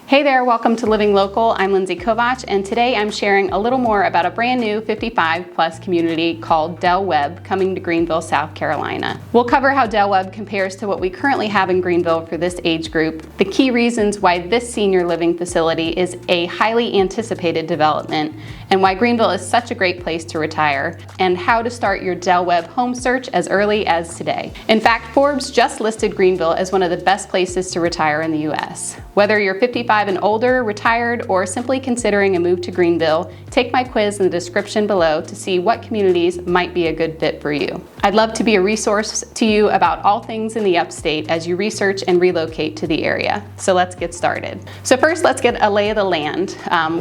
Hey there, welcome to Living Local. I'm Lindsay Kovach, and today I'm sharing a little more about a brand new 55 plus community called Webb coming to Greenville, South Carolina. We'll cover how Webb compares to what we currently have in Greenville for this age group, the key reasons why this senior living facility is a highly anticipated development, and why Greenville is such a great place to retire, and how to start your Webb home search as early as today. In fact, Forbes just listed Greenville as one of the best places to retire in the U.S. Whether you're 55 and older, retired, or simply considering a move to Greenville, take my quiz in the description below to see what communities might be a good fit for you. I'd love to be a resource to you about all things in the Upstate as you research and relocate to the area. So let's get started. So first, let's get a lay of the land.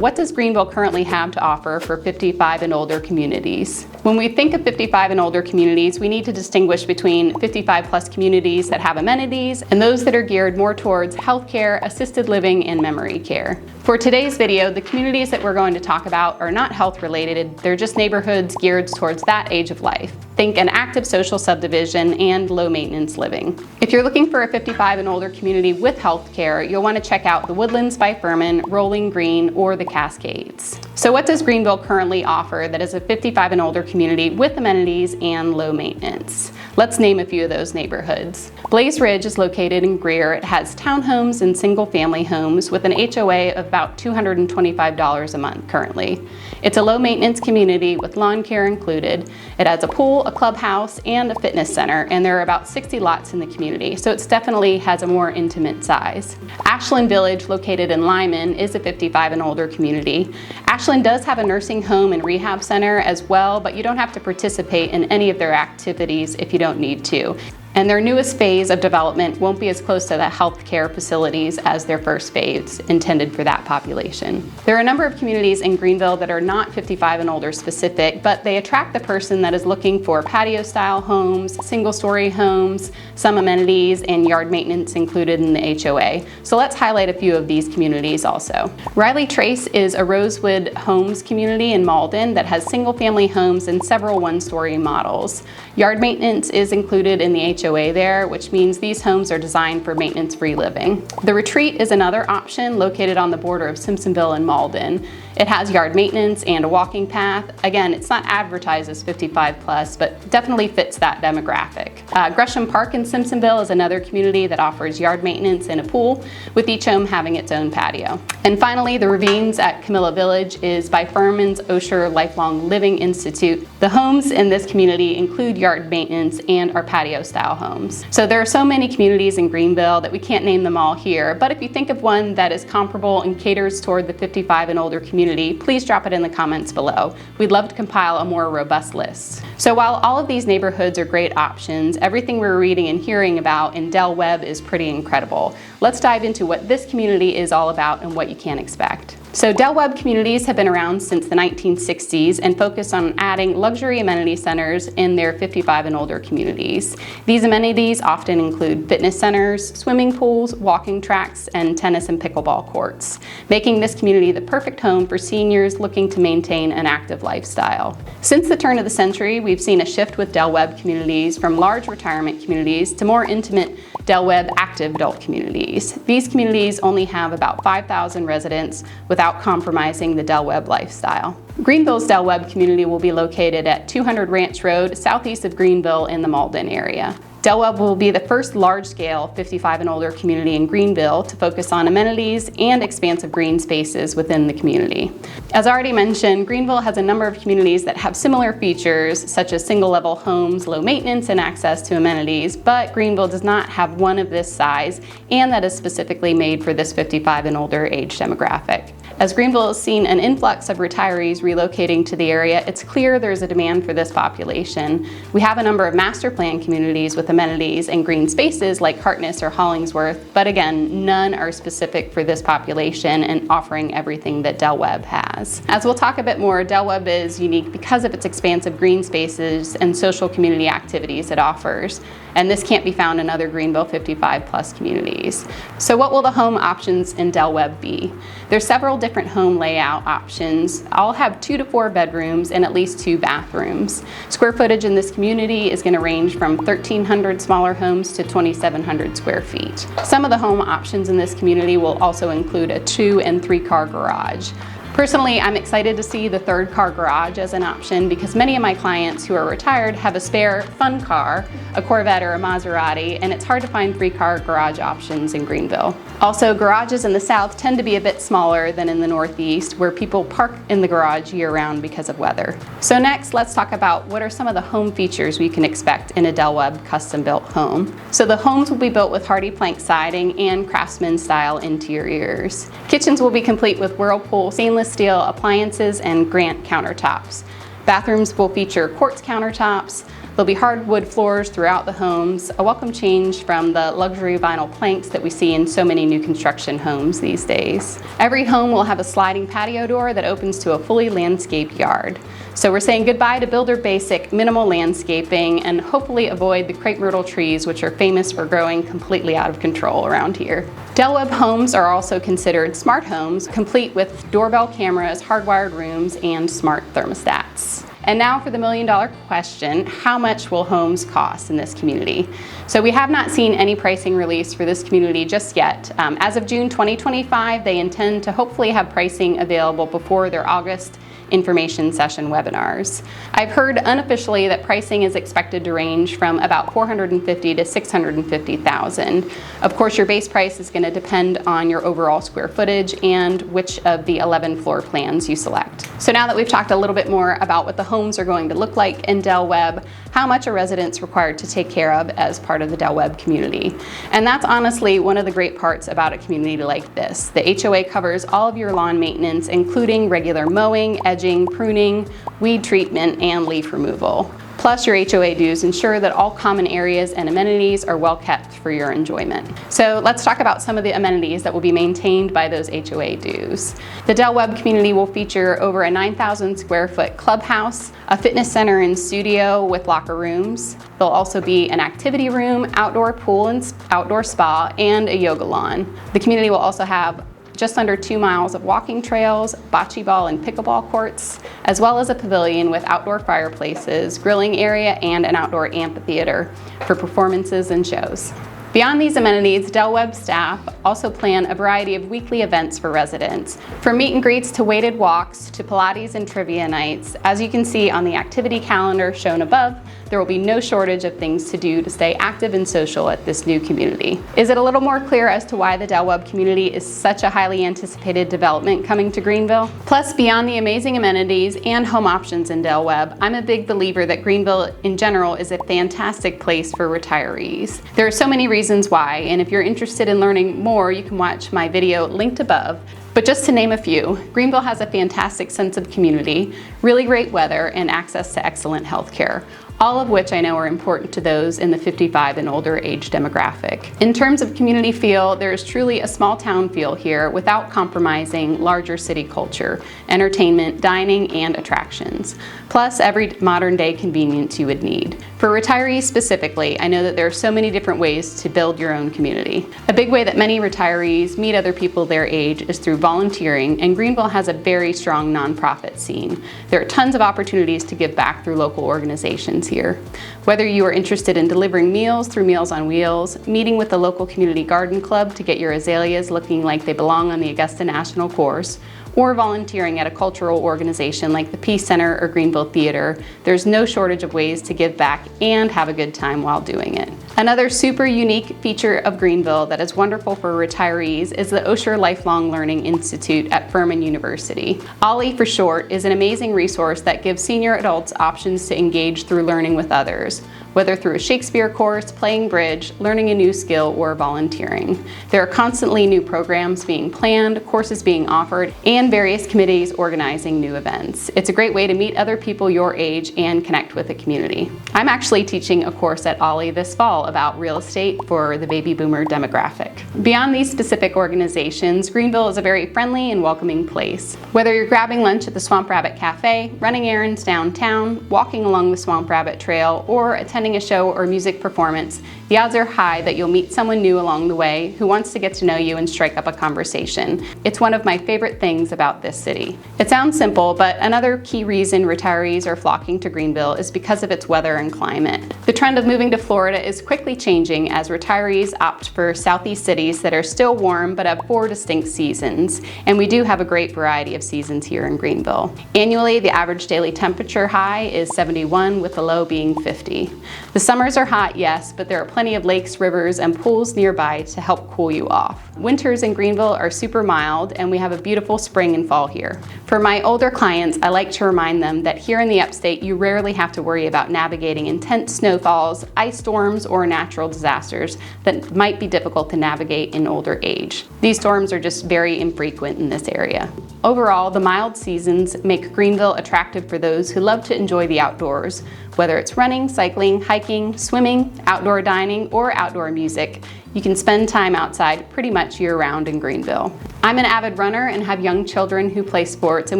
What does Greenville currently have to offer for 55 and older communities? When we think of 55 and older communities, we need to distinguish between 55 plus communities that have amenities and those that are geared more towards healthcare, assisted living, and memory care. For today's video, the communities that we're going to talk about are not health related, they're just neighborhoods geared towards that age of life. Think an active social subdivision and low maintenance living. If you're looking for a 55 and older community with health care, you'll want to check out the Woodlands by Furman, Rolling Green, or the Cascades. So what does Greenville currently offer that is a 55 and older community with amenities and low maintenance? Let's name a few of those neighborhoods. Blaize Ridge is located in Greer. It has townhomes and single family homes with an HOA of about $225 a month currently. It's a low maintenance community with lawn care included. It has a pool, a clubhouse, and a fitness center, and there are about 60 lots in the community, so it definitely has a more intimate size. Ashland Village, located in Lyman, is a 55 and older community. Ashland does have a nursing home and rehab center as well, but you don't have to participate in any of their activities if you don't need to. And their newest phase of development won't be as close to the healthcare facilities as their first phase intended for that population. There are a number of communities in Greenville that are not 55 and older specific, but they attract the person that is looking for patio style homes, single story homes, some amenities, and yard maintenance included in the HOA. So let's highlight a few of these communities also. Riley Trace is a Rosewood Homes community in Mauldin that has single family homes and several one-story models. Yard maintenance is included in the HOA there, which means these homes are designed for maintenance-free living. The Retreat is another option located on the border of Simpsonville and Mauldin. It has yard maintenance and a walking path. Again, it's not advertised as 55 plus, but definitely fits that demographic. Gresham Park in Simpsonville is another community that offers yard maintenance and a pool, with each home having its own patio. And finally, the Ravines at Camilla Village is by Furman's Osher Lifelong Living Institute. The homes in this community include yard maintenance and are patio style homes. So there are so many communities in Greenville that we can't name them all here, but if you think of one that is comparable and caters toward the 55 and older community, please drop it in the comments below. We'd love to compile a more robust list. So while all of these neighborhoods are great options, everything we're reading and hearing about in Webb is pretty incredible. Let's dive into what this community is all about and what you can expect. So Webb communities have been around since the 1960s and focus on adding luxury amenity centers in their 55 and older communities. These amenities often include fitness centers, swimming pools, walking tracks, and tennis and pickleball courts, making this community the perfect home for seniors looking to maintain an active lifestyle. Since the turn of the century, we've seen a shift with Webb communities from large retirement communities to more intimate Webb active adult communities. These communities only have about 5,000 residents without compromising the Webb lifestyle. Greenville's Webb community will be located at 200 Ranch Road, southeast of Greenville in the Mauldin area. Webb will be the first large-scale 55 and older community in Greenville to focus on amenities and expansive green spaces within the community. As already mentioned, Greenville has a number of communities that have similar features, such as single-level homes, low maintenance, and access to amenities, but Greenville does not have one of this size, and that is specifically made for this 55 and older age demographic. As Greenville has seen an influx of retirees relocating to the area, it's clear there's a demand for this population. We have a number of master plan communities with amenities and green spaces like Hartness or Hollingsworth, but again, none are specific for this population and offering everything that Webb has. As we'll talk a bit more, Webb is unique because of its expansive green spaces and social community activities it offers, and this can't be found in other Greenville 55 plus communities. So what will the home options in Webb be? There's several different different home layout options. All have 2 to 4 bedrooms and at least 2 bathrooms. Square footage in this community is going to range from 1,300 smaller homes to 2,700 square feet. Some of the home options in this community will also include a 2 and 3 car garage. Personally, I'm excited to see the 3rd car garage as an option because many of my clients who are retired have a spare fun car, a Corvette or a Maserati, and it's hard to find 3-car garage options in Greenville. Also, garages in the south tend to be a bit smaller than in the northeast, where people park in the garage year-round because of weather. So next, let's talk about what are some of the home features we can expect in a Del Webb custom-built home. So the homes will be built with hardy plank siding and craftsman-style interiors. Kitchens will be complete with Whirlpool stainless steel appliances and granite countertops. Bathrooms will feature quartz countertops. There'll be hardwood floors throughout the homes, a welcome change from the luxury vinyl planks that we see in so many new construction homes these days. Every home will have a sliding patio door that opens to a fully landscaped yard. So we're saying goodbye to builder basic minimal landscaping and hopefully avoid the crepe myrtle trees, which are famous for growing completely out of control around here. Del Webb homes are also considered smart homes, complete with doorbell cameras, hardwired rooms, and smart thermostats. And now for the million-dollar question, how much will homes cost in this community? So we have not seen any pricing release for this community just yet. As of June 2025, they intend to hopefully have pricing available before their August information session webinars. I've heard unofficially that pricing is expected to range from about $450,000 to $650,000. Of course, your base price is going to depend on your overall square footage and which of the 11 floor plans you select. So now that we've talked a little bit more about what the homes are going to look like in Del Webb, how much are residents required to take care of as part of the Del Webb community? And that's honestly one of the great parts about a community like this. The HOA covers all of your lawn maintenance, including regular mowing, edging, pruning, weed treatment, and leaf removal. Plus, your HOA dues ensure that all common areas and amenities are well kept for your enjoyment. So let's talk about some of the amenities that will be maintained by those HOA dues. The Del Webb community will feature over a 9,000 square foot clubhouse, a fitness center and studio with locker rooms. There'll also be an activity room, outdoor pool and outdoor spa, and a yoga lawn. The community will also have just under 2 miles of walking trails, bocce ball and pickleball courts, as well as a pavilion with outdoor fireplaces, grilling area, and an outdoor amphitheater for performances and shows. Beyond these amenities, Del Webb staff also plan a variety of weekly events for residents, from meet and greets to weighted walks to Pilates and trivia nights. As you can see on the activity calendar shown above, there will be no shortage of things to do to stay active and social at this new community. Is it a little more clear as to why the Del Webb community is such a highly anticipated development coming to Greenville? Plus, beyond the amazing amenities and home options in Del Webb, I'm a big believer that Greenville in general is a fantastic place for retirees. There are so many reasons why, and if you're interested in learning more, you can watch my video linked above. But just to name a few, Greenville has a fantastic sense of community, really great weather, and access to excellent health care, all of which I know are important to those in the 55 and older age demographic. In terms of community feel, there is truly a small town feel here without compromising larger city culture, entertainment, dining, and attractions, plus every modern day convenience you would need. For retirees specifically, I know that there are so many different ways to build your own community. A big way that many retirees meet other people their age is through volunteering, and Greenville has a very strong nonprofit scene. There are tons of opportunities to give back through local organizations here. Whether you are interested in delivering meals through Meals on Wheels, meeting with the local community garden club to get your azaleas looking like they belong on the Augusta National Course, or volunteering at a cultural organization like the Peace Center or Greenville Theater, there's no shortage of ways to give back and have a good time while doing it. Another super unique feature of Greenville that is wonderful for retirees is the Osher Lifelong Learning Institute at Furman University. OLLI for short is an amazing resource that gives senior adults options to engage through learning with others, whether through a Shakespeare course, playing bridge, learning a new skill, or volunteering. There are constantly new programs being planned, courses being offered, and various committees organizing new events. It's a great way to meet other people your age and connect with the community. I'm actually teaching a course at OLLI this fall about real estate for the baby boomer demographic. Beyond these specific organizations, Greenville is a very friendly and welcoming place. Whether you're grabbing lunch at the Swamp Rabbit Cafe, running errands downtown, walking along the Swamp Rabbit Trail, or attending attending a show or music performance, the odds are high that you'll meet someone new along the way who wants to get to know you and strike up a conversation. It's one of my favorite things about this city. It sounds simple, but another key reason retirees are flocking to Greenville is because of its weather and climate. The trend of moving to Florida is quickly changing as retirees opt for southeast cities that are still warm but have 4 distinct seasons, and we do have a great variety of seasons here in Greenville. Annually, the average daily temperature high is 71 with the low being 50. The summers are hot, yes, but there are plenty of lakes, rivers, and pools nearby to help cool you off. Winters in Greenville are super mild, and we have a beautiful spring and fall here. For my older clients, I like to remind them that here in the Upstate, you rarely have to worry about navigating intense snowfalls, ice storms, or natural disasters that might be difficult to navigate in older age. These storms are just very infrequent in this area. Overall, the mild seasons make Greenville attractive for those who love to enjoy the outdoors, whether it's running, cycling, hiking, swimming, outdoor dining, or outdoor music. You can spend time outside pretty much year-round in Greenville. I'm an avid runner and have young children who play sports, and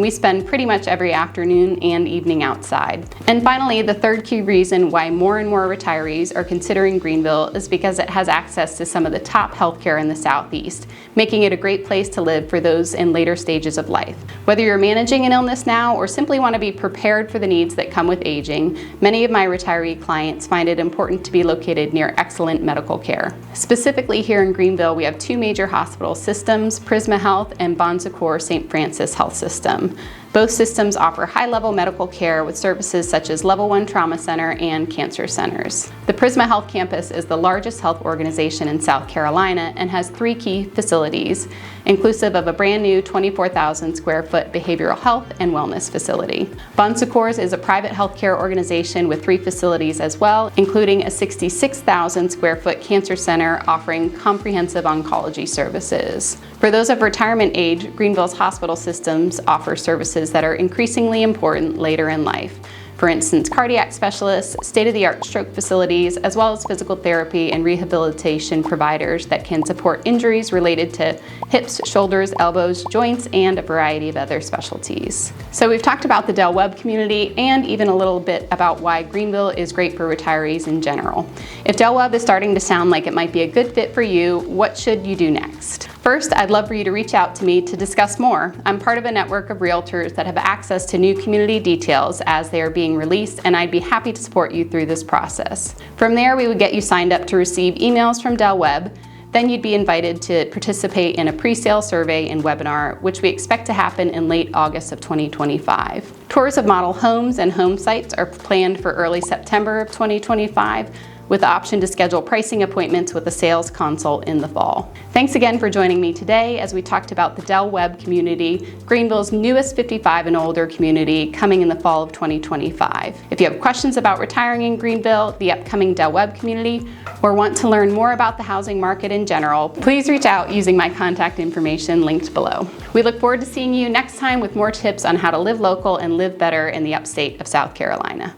we spend pretty much every afternoon and evening outside. And finally, the third key reason why more and more retirees are considering Greenville is because it has access to some of the top healthcare in the Southeast, making it a great place to live for those in later stages of life. Whether you're managing an illness now or simply want to be prepared for the needs that come with aging, many of my retiree clients find it important to be located near excellent medical care. Specifically here in Greenville, we have 2 major hospital systems, Prisma Health and Bon Secours St. Francis Health System. Both systems offer high-level medical care with services such as Level 1 Trauma Center and cancer centers. The Prisma Health Campus is the largest health organization in South Carolina and has 3 key facilities, inclusive of a brand new 24,000 square foot behavioral health and wellness facility. Bon Secours is a private healthcare organization with 3 facilities as well, including a 66,000 square foot cancer center offering comprehensive oncology services. For those of retirement age, Greenville's hospital systems offer services that are increasingly important later in life. For instance, cardiac specialists, state-of-the-art stroke facilities, as well as physical therapy and rehabilitation providers that can support injuries related to hips, shoulders, elbows, joints, and a variety of other specialties. So we've talked about the Del Webb community and even a little bit about why Greenville is great for retirees in general. If Del Webb is starting to sound like it might be a good fit for you, what should you do next? First, I'd love for you to reach out to me to discuss more. I'm part of a network of realtors that have access to new community details as they are being released, and I'd be happy to support you through this process. From there, we would get you signed up to receive emails from Del Webb. Then you'd be invited to participate in a pre-sale survey and webinar, which we expect to happen in late August of 2025. Tours of model homes and home sites are planned for early September of 2025, with the option to schedule pricing appointments with a sales consult in the fall. Thanks again for joining me today as we talked about the Del Webb community, Greenville's newest 55 and older community coming in the fall of 2025. If you have questions about retiring in Greenville, the upcoming Del Webb community, or want to learn more about the housing market in general, please reach out using my contact information linked below. We look forward to seeing you next time with more tips on how to live local and live better in the upstate of South Carolina.